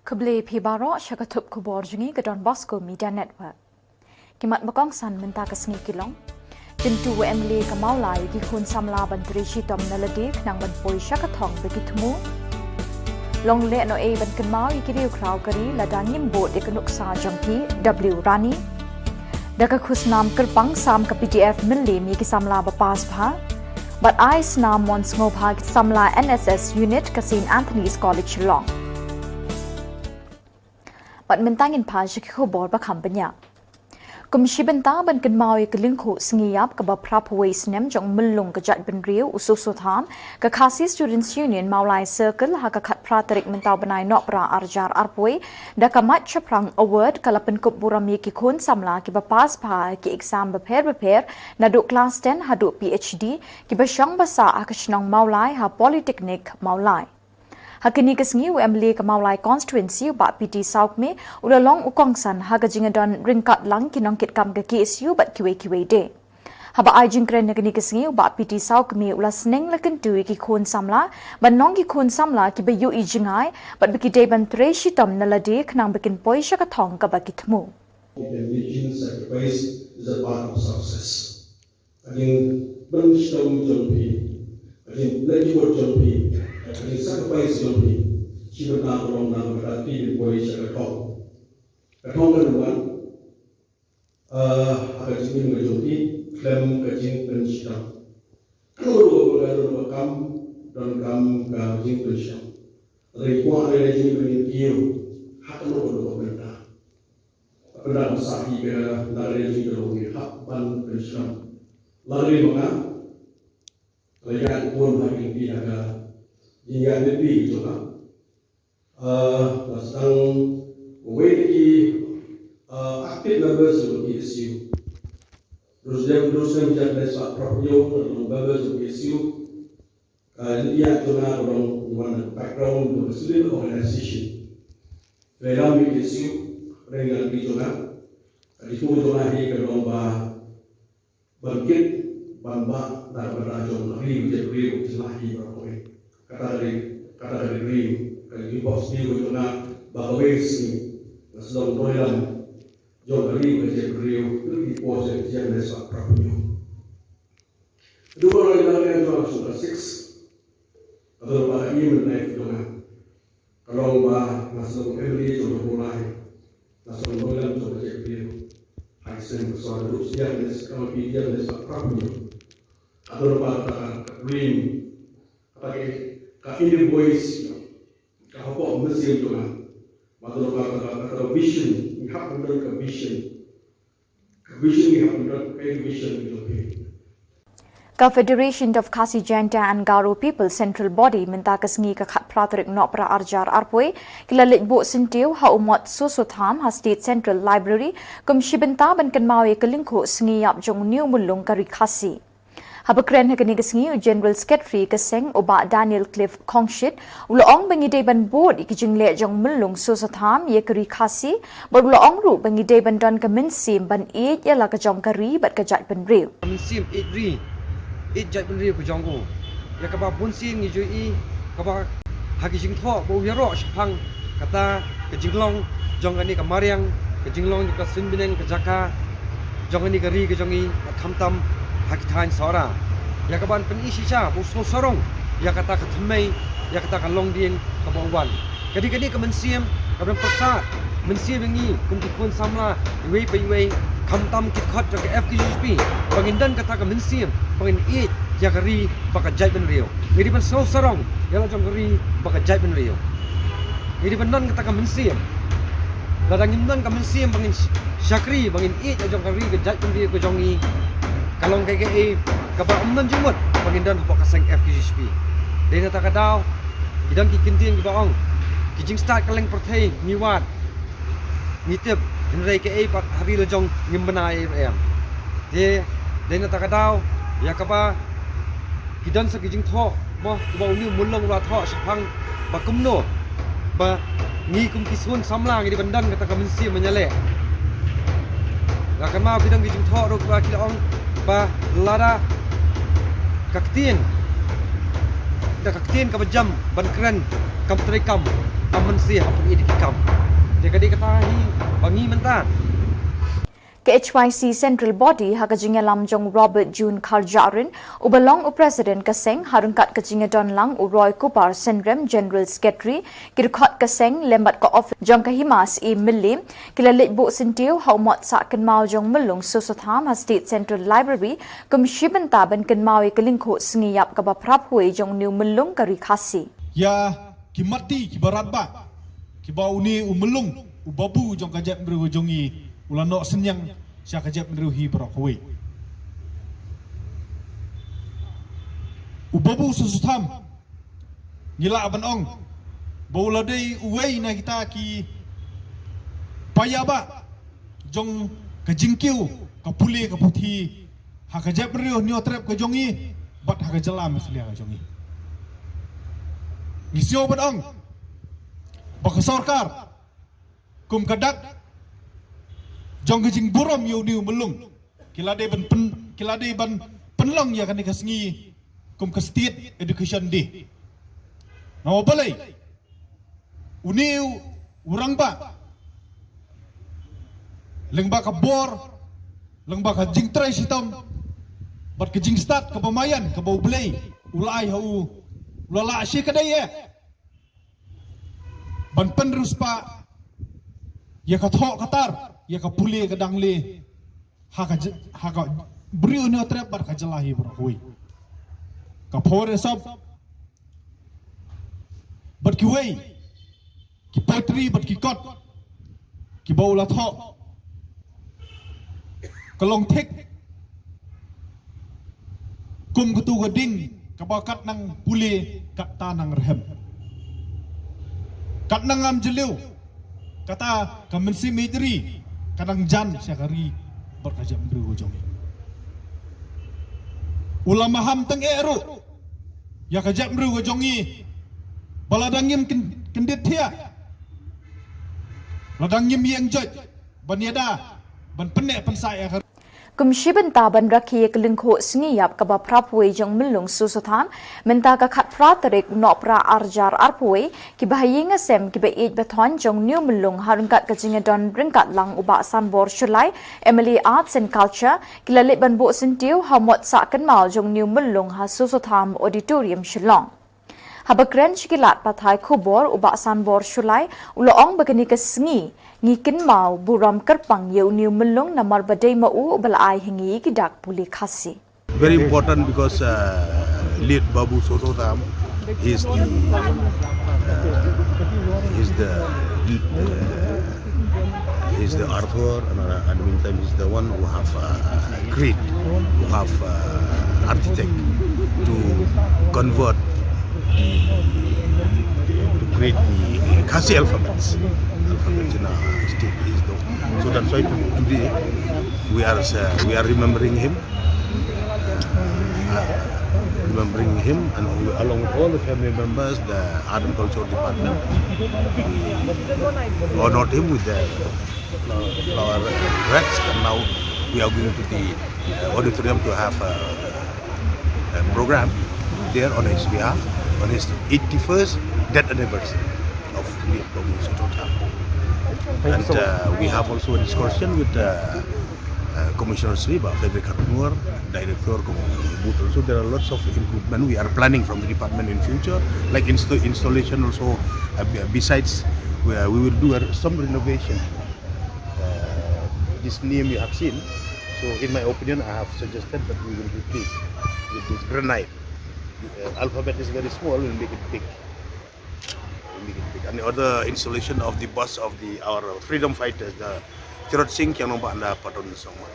Khubor Phibaro Shakatup Khubor Jungi Gadon Bosco Media Network. Kimat Bakong San Menta Kasngi Kilong. Pintu Emily Kamaulai Gikun Samla Bantri Shitom Naladi Nang Banpoi Shakatong Begitmu. Long Le No A Ban Kamau Ikiriu Kraukari Ladangim Boat Ekanuksa Jampi W Rani. Daka Kusnam Kerpang Sam Ka PDF Milli Miki Samla Bapas Bha. But I Snam Mons Ngobha Samla NSS Unit ka St. Anthony's College Shillong. But mentangin pa siya Khubor ba kampanya. Kumshi benta ban kan mawi ka lingko singiyap ka ba prapaway sinem jong mulung ka jat ban riu ususutham ka Khasi Students Union Maulai Circle ha ka khat pratarik mentaw banay no pra arjar arpoi da ka mat chaprang award kala penkup burami ki khun samla ki ba pass pa ki exam ba prepare na do class 10 ha do PhD ki ba syang basa akashnong Maulai ha Polytechnic Maulai. Hakini kasngi Emily Kamaulai constituency ba PT South me ulalong ukongsan haga jingadon ringkat lang kinongkit kam ga KSU bat kiwe de. Haba ai jingkren hakini kasngi ba PT South me ula sneng lakan tu ki khun samla ban nong ki khun samla ki ba yu I jingai bat biki de ban treshi tom nalade khnang bikin poisha ka thong ka ba kitmu. Religion sacrifice is a part of success. Again, bang stom jompi. Again, let you jompi. Again, sacrifice jompi. Chiba na kurong na berarti boy siya katong. Katong kan naman. Agajin ng jompi, klem kajin pensyam. Kalau dua kam dan kam kajin pensyam. Rekuan ada jin penyiu. Hak dua benda. Benda sahi ke dari jin terungi hak ban pensyam. Lalu mana? Layan pun hari ini ada hingga lebih juga. Tentang weki aktif members of PSU. Terus menjadi sebuah program members of PSU. Dia juga orang background student organization. Dalam PSU dengan juga. Itu juga ini kalau bangkit bamba dan berajong rim jadi jelahi berapa kata dari rim kalau bos dia juga bahawes sedang doyan jom rim jadi rim lebih pose jangan sesuatu problem dua orang yang juga sudah 6 atau pada ini life juga kalau masuk every juga mulai masuk doyan juga jadi rim Haisen persoalan usia dan kalau dia dan sesuatu problem atau pada rim apa ini voice apa mesin tu kan atau pada vision ini hak benar ke vision ini hak benar ke vision itu. Confederation of Khasi Janta and Garo People Central Body minta kasngi ka khat pratarik no pra arjar arpoi kilalit bo sintiu ha umot susutham ha State Central Library kum shibenta ban kan mawi kalingko sngi yap jong new mulung kari khasi. Habakren hakani kasngi General Secretary kaseng oba Daniel Cliff Kongshit uloong bangide ban board ikijingle jong mulung susatham ye kari khasi bor uloong ru bangide ban don kaminsim ban e yala ka jong kari bat ka jat ban riu kaminsim it jat ban riu ku jong ko ya ka ba bunsin ngi joi ka ba hagi jing tho bo yaro shphang kata ka jinglong jong ani ka mariang ka jinglong ka sinbinen ka jaka jong ani ka ri ka jongi thamtam hakitan sora ya kaban penisi cha bu so sorong ya kata ka thmei ya kata ka longdien ka bongwan kadi ka mensiam ka ben prasad mensiam ngi kum ki kun samla wei pe wei khamtam ki khat ka FKHP bangindan kata ka mensiam bangin e ya kari baka jai ben rio ngiri ben so sorong ya la jong kari baka jai ben rio ngiri ben nan kata ka mensiam dadangin nan ka mensiam bangin syakri bangin e ya jong kari ka jai ben rio ko jongi kalong KKA kabar umman jumut pangindan hok kaseng FKHP dena takadaw idang kikintin gibaong kijing start kaleng perthei niwat nitip henrei KA pat hari lejong ngimbana em de dena takadaw yakaba kidan sa kijing tho mo gibaw ni mulong ra tho saphang bakumno ba ni kum kisun samlang di bandan kata kaminsi menyale lakan ma bidang kijing tho ro ba kilaong ba lara kaktin ka jam ban kren kam trikam aman si hapun idi kikam. Jadi kata hi bangi mentan. Ke HYC Central Body hakajinga lamjong Robert June Kharjarin ubalong u President Kaseng harungkat kajinga donlang u Roy Kupar Sendrem General Secretary kirkhot Kaseng lembat ko of jong kahimas I Millim kilalit bu sintiu haumot sa kenmau jong melung susutham ha State Central Library kumshiban taban kenmau I kelingkho sngiyap ka baprap hui jong new melung kari khasi ya kimati kibarat ba kibau ni umelung ubabu jong kajat beru jongi ulanok senyang sya kajat beru hi brakwe ubabu susutham ngila abanong bauladei uwei na kita ki payaba jong kajingkiu kapuli kaputhi ha kajat beru ni otrep ka jongi bat ha kajalam khlia ka jongi Ngisyo badang baka sarkar kum kadak jong kajing buram yu niu melung kilade ban penlang ya kan kasngi kum ka state education day nawa balai uniu urang ba lengba ka bor lengba ka jing trai sitam bat ka jing start ka pamayan ka bau belai ulai hau ulala asy kadai ban penrus pa ya ka thok katar ya ka puli ka dangle ha ka briu no trap bar ka jalahi bro hui ka phore sab bat ki wei ki potri bat ki kot ki baula thok kalong thek kum kutu gading kabakat nang puli kat tanang rehem kat nangam jeliu kata kamensi medri kadang jan syakari berkajam beru jongi ulama ham teng eru ya kajam beru jongi baladangim kendit thia ladangim yang joj banyada ban penek pensai kumshiban taban rakhi kelingkho sngiyap ka baprap hui jong melung susuthan menta ka khat pra tarik no pra arjar arpui ki bahayinga sem ki be ej bathon jong new melung harungkat kajinga don ringkat lang uba sanbor shulai Emily Arts and Culture kilalit ban bo sintiu hamot sa kenmal jong new melung ha susutham auditorium Shillong Habakren shikilat pathai Khubor uba sanbor shulai uloong bagani ka sngi ngikin mau buram kerpang yeu niu melung namar badai mau balai hingi kidak puli khasi. Very important because late Babu Sototam is the author and at the meantime he's the one who have architect to convert to create the Khasi alphabets in our state. So that's why today we are remembering him, and we, along with all the family members, the Art and Culture Department, we honored him with the flower wreaths, and now we are going to the auditorium to have a program there on his behalf, on his 81st death anniversary of late Babu Sototam. And we have also a discussion with Commissioner Sriba, Frederick Hartmur, Director Komut. Also, there are lots of improvement we are planning from the department in future, like installation also. Besides, we will do some renovation. This name you have seen. So, in my opinion, I have suggested that we will replace with this granite. The alphabet is very small, we'll make it big. And the other installation of the bus of our freedom fighters, the Tirot Singh yang nampak anda patron semua.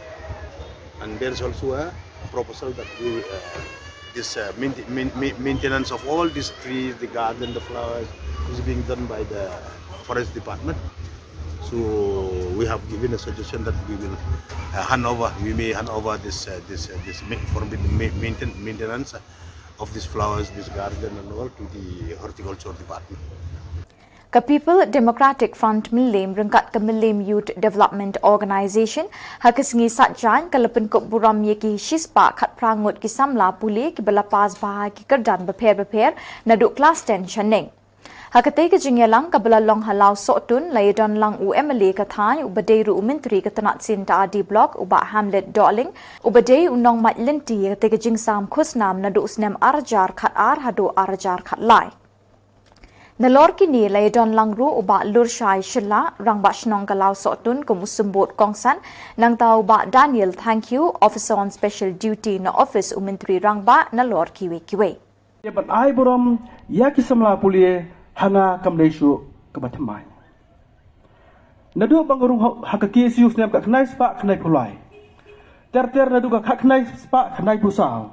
And there's also a proposal that we this maintenance of all these trees, the garden, the flowers is being done by the forest department. So we have given a suggestion that we will we may hand over this for maintenance of these flowers, this garden and all to the horticulture department. Ka People Democratic Front Millim rengkat ke Millim Youth Development Organisation hakisngi satjan kalapen kop buram ye ki shispa khat prangut ki samla puli ki balapas baha ki kerdan beper naduk kelas 10 chaneng Hakatay ka jingyalang kabalalong halaw sotun laydan lang UMLA katany ubaday ru umintri katanat sin ta adi block uba Hamlet Darling ubaday unong matlenti katay ka jingsam khusnam na dusnem arjar khat ar hado arjar khat lai. Nalor kini laydan lang ru uba lurshai shilla rang ba shnong kalaw sotun kumusumbot kongsan nang tau ba Daniel thank you officer on special duty na office umintri rang ba nalor kiwe. But I borom yaki samla pulie hana kamleishu kabatamai. Nadu bangurung hakaki sius nem ka knai spa knai pulai. Ter nadu ka knai spa knai pusau.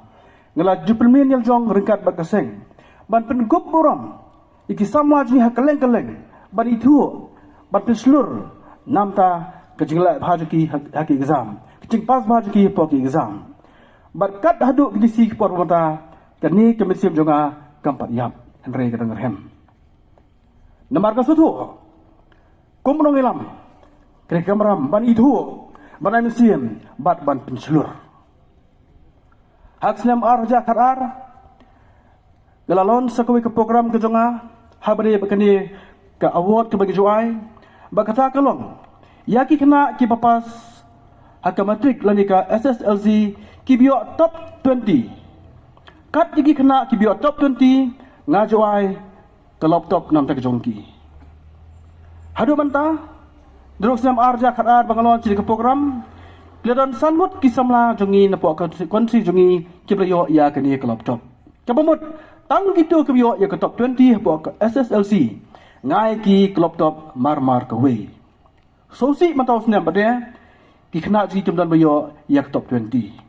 Ngala jupelmin yang jong ringkat bakaseng. Ban pengup borom iki samla jni hakaleng ban itu ban penslur namta kejingla bhajaki haki exam. Kejing pas bhajaki poki exam. Berkat hadu kisi por mata kani kemisim jonga kampat yap henry kadang hem. Namar ka sutu kumrong ilam kre kamram ban itu ban amisim bat ban penslur. Hak slam arja karar galalon sakoi ke program ke jonga habare bakani ka award ke bagi juai bakata kalong yaki kena ki papas akamatrik lanika SSLC kibio top 20 kat yaki kena kibio top 20 ngajuai ke laptop nam tak jongki hadu banta drok sam arja kharar bangalon ci ke program pledan sanmut kisamla jongi napo konsi jongi kibrayo ya kani ke laptop kabamut tang gitu kibio ya ke top 20 po SSLC ngai ki ke laptop mar ke we sosi mataw snam bade ki kena ji tumdan bayo ya ke top 20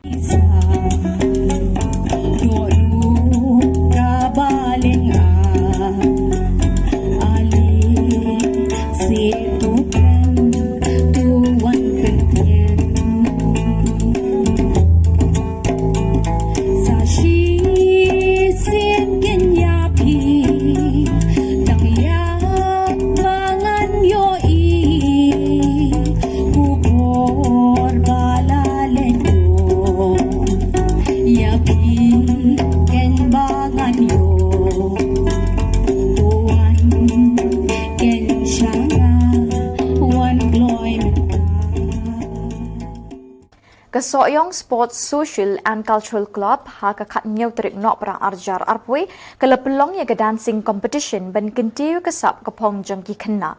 Soyong Sports Social and Cultural Club haka khat nyau trik nok pra arjar arpwe kala pelong ya ke dancing competition ban kentiu kesap kapong jangki kena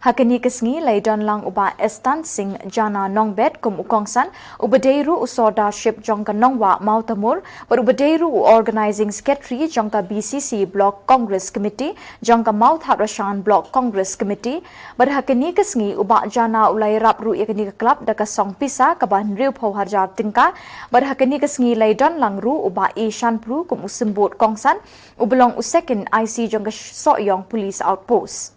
hakani kesngi laidan lang uba estancing jana nongbet kum ukongsan ubadeiru usoda ship jongka nongwa mautamur bar ubadeiru organizing secretary jongka BCC Block Congress Committee jongka Mouth Rashan Block Congress Committee bar hakani kesngi uba jana ulai rap ru yakani club daka song pisa kaban riu phau harjar tingka bar hakani kesngi laidan lang ru uba Asian Pru kum usimbot kongsan ubelong second IC jongka Soyong Police Outpost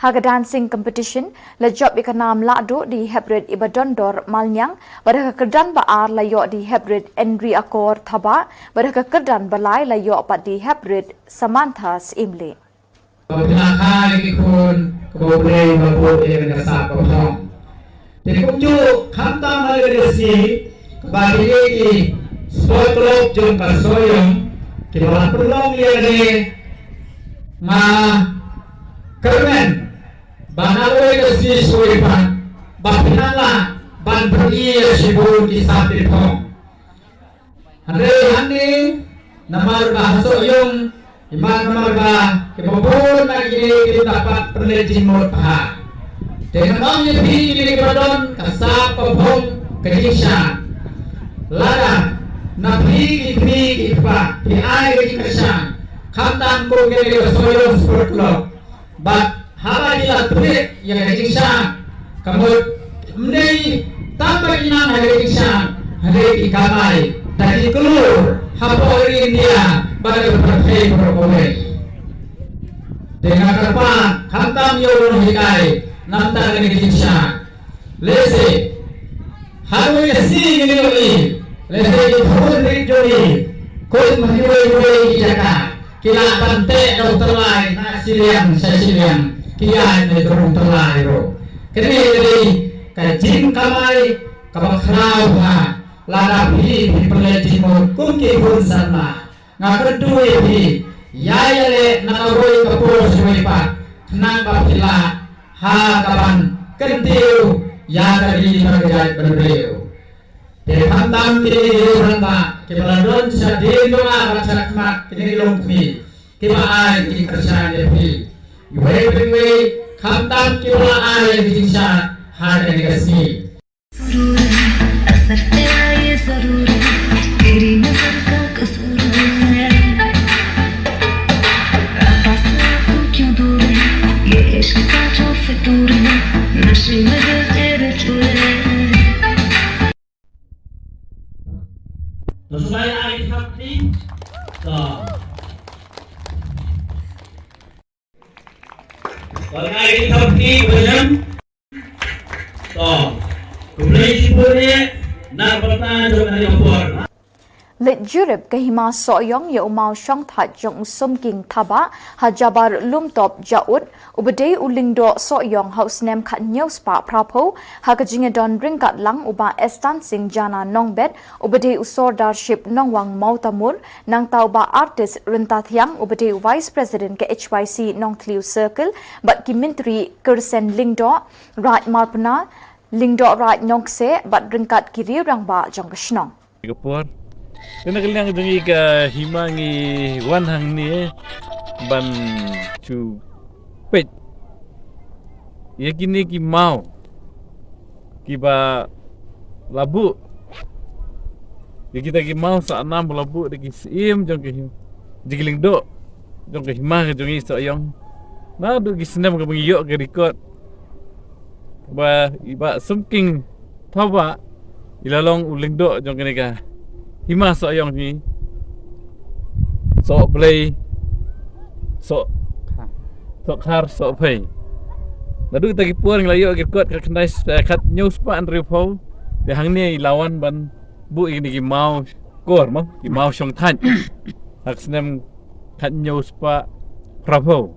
Haga dancing competition la job ikanam lado di Hebrid Ibadondor Malnyang pada kekerdan baar layo di Hebrid Enri Akor Thaba pada kekerdan balai layo pat di Hebrid Samantha Imle. Pinakai kun kobre babu yang nasa kopong. Tikumju khamtam halerisi bagi sport club jom kasoyong kira perlong liane ma kermen Banaloi kasi suipan, bapinala ban pergi sibuk di samping pong. Hari namar bahasa yung iman namar bah kebobon lagi kita dapat perlejin mot paha. Dengan orang yang pilih badon kasap pong kejisah. Lada nabi ipa di air kejisah. Kamtan ko gini soyong sport club. But Haba ila tulik yang kejisah, kamu mendai tambah inang hari kejisah, hari ikamai, dari keluar haba India pada berbagai berbagai. Dengan kerpan, hantam yolong hikai, namta hari kejisah, lese, haru yasi gini lagi, lese itu rijoli, kau menjual jaga, kila bante dokter lain, nasilian, sesilian. Kian ni turun terlai ro. Kini jadi kajin kamai kabakhrau ha. Lada pi perlejin mo kungki pun sana. Ngakerdui pi yaya le nakaroi kapur suwe lipat nang bapila ha kaban kentiu ya dari magajai benriu te khantam ti ramba ke baladon sa de doa bacarak mak kini longmi ke ba ai ki kerjaan de pi we we khantam ki ba ai ki sa ha de kasi असर तेरा ये जरूर है तेरी नजर का कसूर है पास तू क्यों दूर है ये इश्क का जो फितूर है नशे में दिल तेरे चूर है तो supaya ai hati to kalau ai hati benar to Kumulay sipurnya na pertanyaan dari Khubor. Let Jurib ke hima soyong ya umau syong that jong sum king thaba hajabar lum top jaut ubadei ulingdo soyong house nem khat news pa prapo hakajinga don ring kat lang uba estan sing jana nongbet ubadei usordarship nongwang mautamur nang tau ba artist renta thiang ubadei vice president ke HYC nongtliu circle but ki mintri kursen lingdo right marpna lingdo right nongse but ringkat kiri rang ba jong kashnong Khubor kena kelang dungi ke himangi wan hang ni ban chu pet ye kini ki mau ki ba labu ye kita ki mau sa nam labu de ki sim jong ke jigiling do jong ke himang jong i so yong na du ki senam ke bangiyok ke record ba iba sumking thawa ilalong uling do jong ke ka hima so yong ni so play so khar so pay nadu ta ki puan layo ki kot ka knai khat news pa an ripo de hang ni lawan ban bu ini ki mau kor mo ki mau song than hak snem khat news pa prapo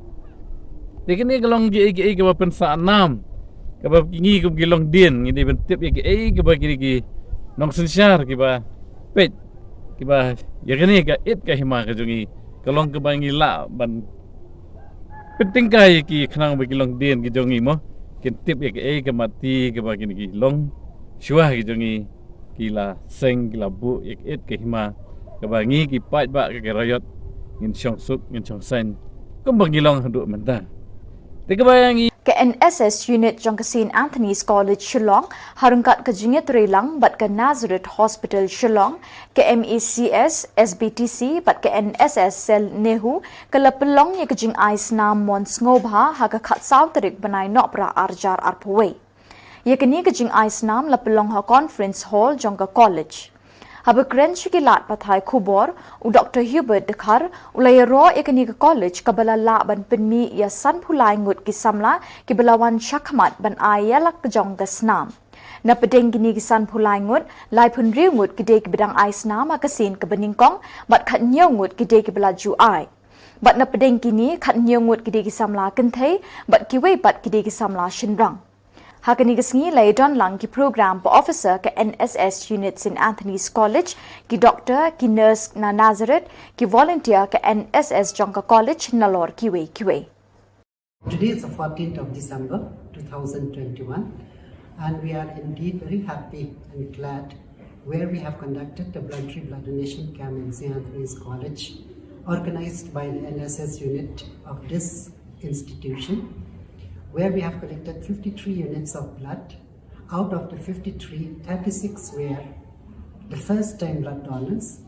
de kini kalong gi ka pen sa nam ka ba ngi kum ki long din ni de ben tip ki ka ba ki nong sensyar ki ba pet kiba ya kini ka it ka hima ka jungi kalong ka bangi la ban penting kai ki khnang ba ki long den ki jungi mo kin tip ya ka mati ka ba kini ki long shua ki jungi ki la seng ki la bu ya it ka hima ka bangi ki pat ba ka rayot ngin chong suk ngin chong sen ko bangi long hadu menta te ka bayangi ke NSS unit jong St Anthony's College Shillong harungkat ke jingit relang bat ke Nazareth Hospital Shillong ke MECS SBTC bat ke NSS sel nehu ke lepelong ye ke jing ais nam mon ngobha ha ka khat saw terik banai nok pra arjar arpwe ye ke ni ke jing ais nam lepelong ha conference hall jong ka college Haba krench ki lat pathai Khubor u Dr. Hubert Dekhar ulay ro ekani ka college kabala la ban penmi ya san phulai ngut ki samla ki balawan shakmat ban ayalak jong gasnam na pedeng gini ki san phulai ngut lai phun riu ngut ki de ki bidang ai snam akasin ka beningkong bat khat nyew ngut ki de ki bala ju ai bat na pedeng gini khat nyew ngut ki de ki samla kenthei bat ki wei bat ki de ki samla shinrang Hakani gasngi lay don lang ki program po officer ke NSS unit St Anthony's College ki doctor ki nurse na Nazareth ki volunteer ke NSS Jonka College nalor kiwe. Today is the 14th of December 2021 and we are indeed very happy and glad where we have conducted the voluntary blood donation camp in St Anthony's College organized by the NSS unit of this institution, where we have collected 53 units of blood. Out of the 53, 36 were the first-time blood donors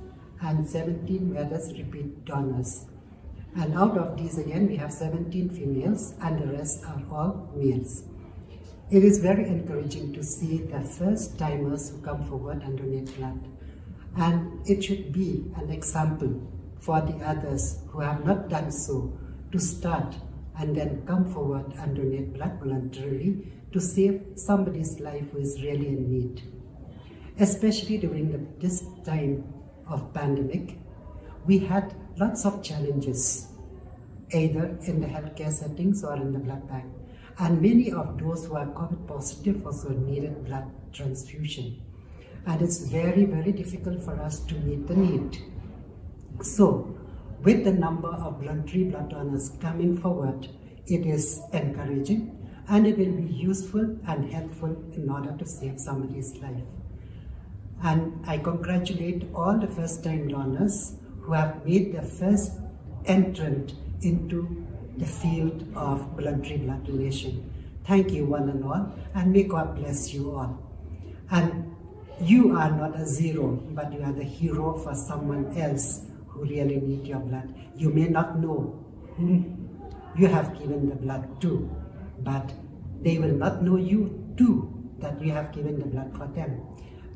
and 17 were the repeat donors. And out of these again, we have 17 females and the rest are all males. It is very encouraging to see the first-timers who come forward and donate blood. And it should be an example for the others who have not done so to start and then come forward and donate blood voluntarily to save somebody's life who is really in need. Especially during this time of pandemic, we had lots of challenges, either in the healthcare settings or in the blood bank. And many of those who are COVID positive also needed blood transfusion. And it's very, very difficult for us to meet the need. So, with the number of voluntary blood donors coming forward, it is encouraging and it will be useful and helpful in order to save somebody's life. And I congratulate all the first-time donors who have made their first entrant into the field of voluntary blood donation. Thank you one and all, and may God bless you all. And you are not a zero, but you are the hero for someone else who really need your blood. You may not know whom you have given the blood to, but they will not know you too, that you have given the blood for them.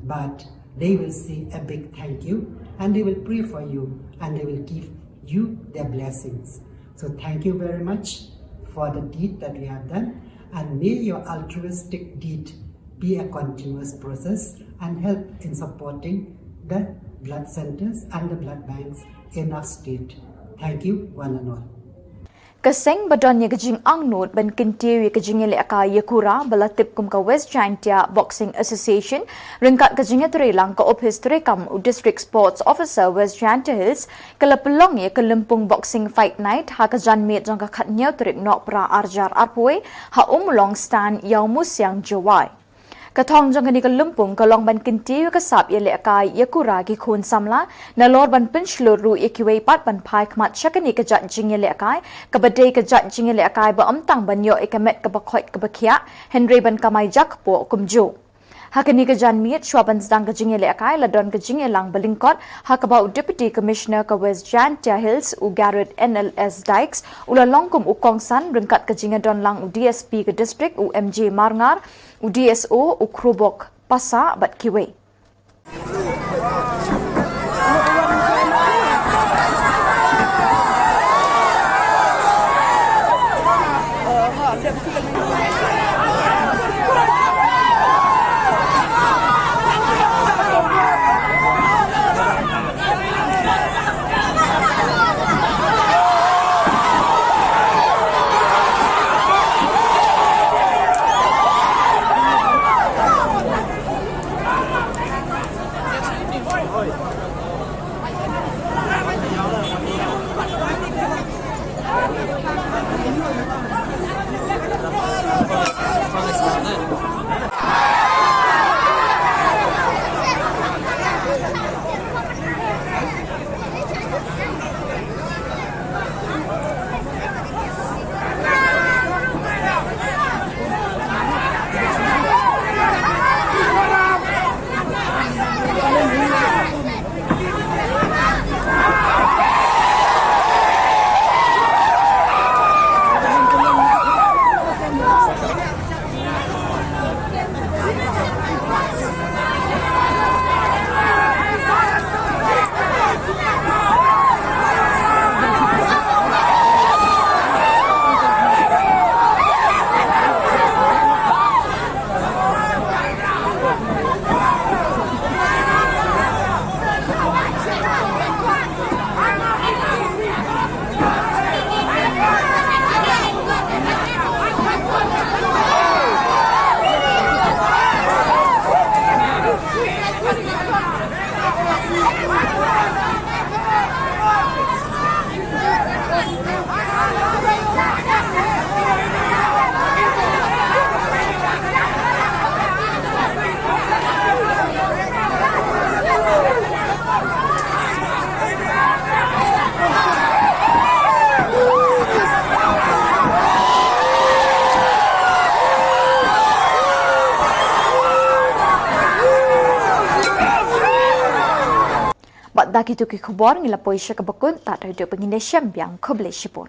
But they will say a big thank you, and they will pray for you, and they will give you their blessings. So thank you very much for the deed that we have done, and may your altruistic deed be a continuous process and help in supporting the blood centers and the blood banks in our state. Thank you one and all. Kaseng badanya kajing angnut ban kintiwi kajing ele aka yakura balatip kum ka West Giantia Boxing Association ringkat kajing trelang ka office trekam district sports officer West Giantia Hills kalapelong ye kelempung boxing fight night ha kajan met jang ka khatnya trek nok pra arjar arpoi ha umlong stan yaw musyang jawai Katong jang ni kalumpung kalong ban kintiwi kasap ye le aka yakura ki khun samla na lor ban pinchlu ru ekiwei pat ban pai kmat chakani ka jat jing ye le akai ka badai ka jat jing ye le akai ba amtang ban yo ekamet ka bakhoi ka bakhia Henry ban kamai jak po kumju Hakani ka jan miet shwaban zdang ka jing ye le akai la don ka jing ye lang balingkot hakaba deputy commissioner ka West Giantia Hills u Garrett NLS Dykes ula longkum u kongsan ringkat ka jing don lang u DSP ka district u MJ Marngar u DSO u Krubok Pasa bat kiwe Daki tu ki khubor ngila poisha ka bakun ta radio pengindesyam yang khoble shipon